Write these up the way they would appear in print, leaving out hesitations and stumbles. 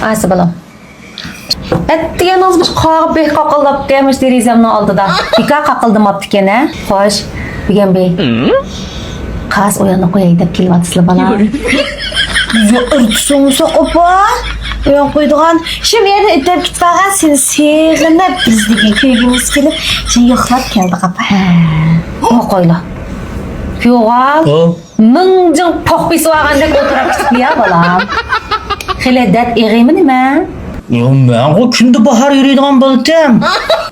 Aysa balam. Ettigen azmış qağıb beh qaqıllap demiş derizemni aldıda. Bika qaqıldım aptiken ha. Xoş. Bigen bey. Qas oyanı qo'yay deb kelmatsizlar balam. Ya ırtsınsa opa. Uyan koyduğun. Şimdi yerine ötep gitmağın seni seyirlenip bizdeki köygümüz gelip sen yoklap geldi kapa. O qo'yla. Kuyuğal. Ming jing poq besi vagandek o'tirib ketibdi ya balam. Xile dat eg'imi nima? Ben o kundu bahar yürüyordum balıktım.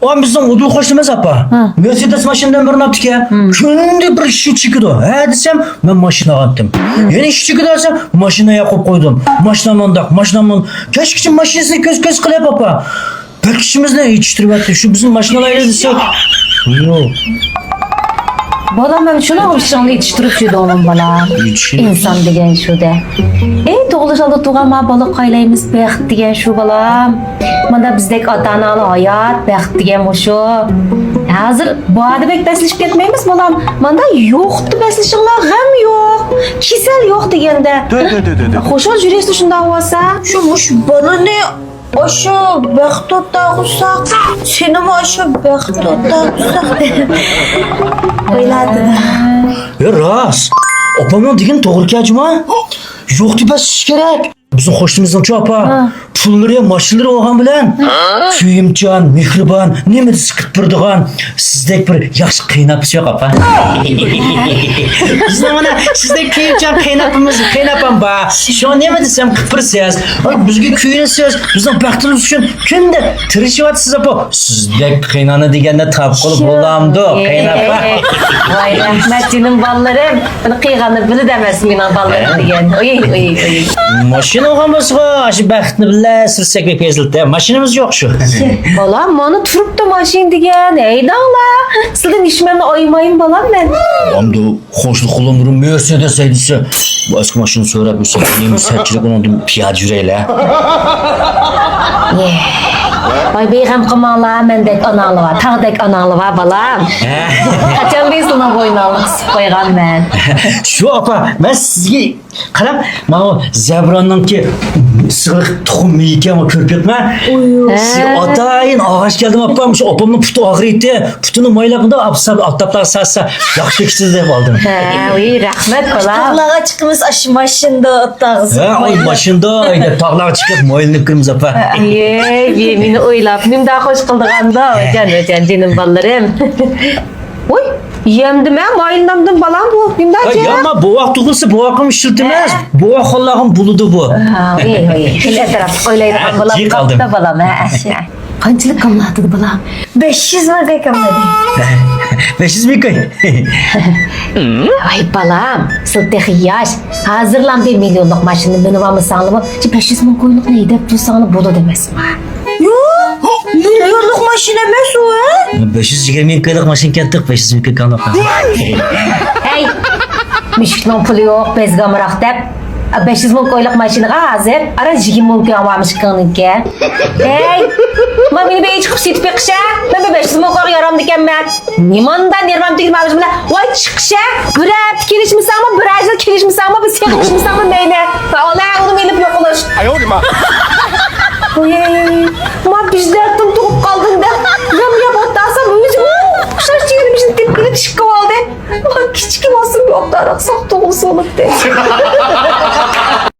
O bizden odul koştumuz apa. Mercedes maşından birini yaptık ya. Kundu bir işi çıkıyordu. He desem ben maşına attım. Yani iş çıkıyordu desem maşinaya koyup koydum. Maşına mandak, maşına mandak. Keşke maşinasını köz kılıyor apa. Bir kişimiz ne yetiştirip attı. Şu bizim maşinalarıyla desek. Yok. Balam ben şunu hoşçanlı yetiştirip şuydu onun balam. İnsan degen şu de. Doğuluşalda tuğama balık kaylayımız bext degen şu balam. Manda bizdek ata-analı hayat bext degen şu. Hazır bu adı bek beslişip ketmeyimiz balam. Manda yoktu beslişinler hem yok. Kisel yok degende. Hoşol jüresi şundan olsa. Şumuş bana ne? Aşağı bektotta kusak. Senin aşağı bektotta kusak. Oyladı da. Ras. Opamın degen doğru ki acıma. Yoktu bes gerek. Bizim hoştumuzdan çok apa. Pulları, maşınları olgan bilen. Kuyumcan, mihriban, nemedi sıkıp birdiğen. Sizdek bir yaş kıynapısı yok apa. Bizden bana sizdek kuyumcan kıynapan ba. Şu an nemedi sen kıpırsıyız. Bizge kuyunasıyız. Bizden baktığınız için kimde tırışıvatsız apa. Sizdek kıynanı degende tap kolup olamdı. Kıynapa. Vay rahmet canım ballarım. Bana kıyganı bile demez minan ballarım degen. Oy. Maşina olgan bolsa, aşı baxtni bile sürsek ve pezildi. Maşinamiz yok şu. Balam bana turup da maşin degen. Ey dağla. Sizden işmemle aymayın balam ben. Amda hoşluk kullanırım Mercedes edisi. Bu eski maşını sonra bir sefer sertçilik onun piyade yüreyle. Vay beyğəm qımalar, məndək analı var, tağdək analı var balam. Qaçan bir sınava oynalıq sıp qoyğam mən. Şu apa, ben sizge qaram, mana o zebranın ki sığıq tuxum meyike ama körpetme. Siz atayın ağaç geldim apam, şu apamın putu ağrıydı. Putunun maylabında aptaplar sassa yaxşı kişisiz de aldım. Uy, rahmet balam. Tağlağa çıkımız aşı maşında otağız. Ay başında tağlağa çıkıp mayılınıp kırmız apa. Meni o'ylab, men daha xoş qildiganda, ojan canım ballarım. Oy, yemdim ha, mayılnamdım balam bu. Nimda Ay ama bu vaqt tug'ilsa bu vaqtim ishiltimaz. Bu vaqt Allohim buludu bu. Oy. Xile taraf o'ylaydigan balam. Yek aldım. Qapda balam ha. Qanchalik qimmatdi balam? 500 mı qilmadi? 500 ming koy. Ay balam, siltehi yaş. Hazırlan 1 milyonluk maşını beni var mı sağlamı? 500 bin koyuluk neydi? Bu sağlı bolu demesin ha. Yok. Milyonluk maşin emes o ha? 520 ming koylik maşin ketdik, 500 ming kalmak. Hey, müşkülün pulu yok, bezgamırak dep. 500 bin koyuluk maşını hazır. Ara 20 bin varmış kanınki. Hey, ma beni bey çıkıp sitip yakışa. Ben 500 bin koyuk yaram diken ben. Nimandan yermem dikim abicim bile. Vay çıkışa. Bırak kilişmişsin ama bırakla kilişmişsin ama bir sevişmişsin ama beyne. Ola onu elip yok oluş. Oy, ma bizlerden tuğup kaldın da. Yam botasam özüm. Kuşlar çiğnemişin tepkili çıkıp aldı. Küçük olsun bir oktarak sakta olsun olup de.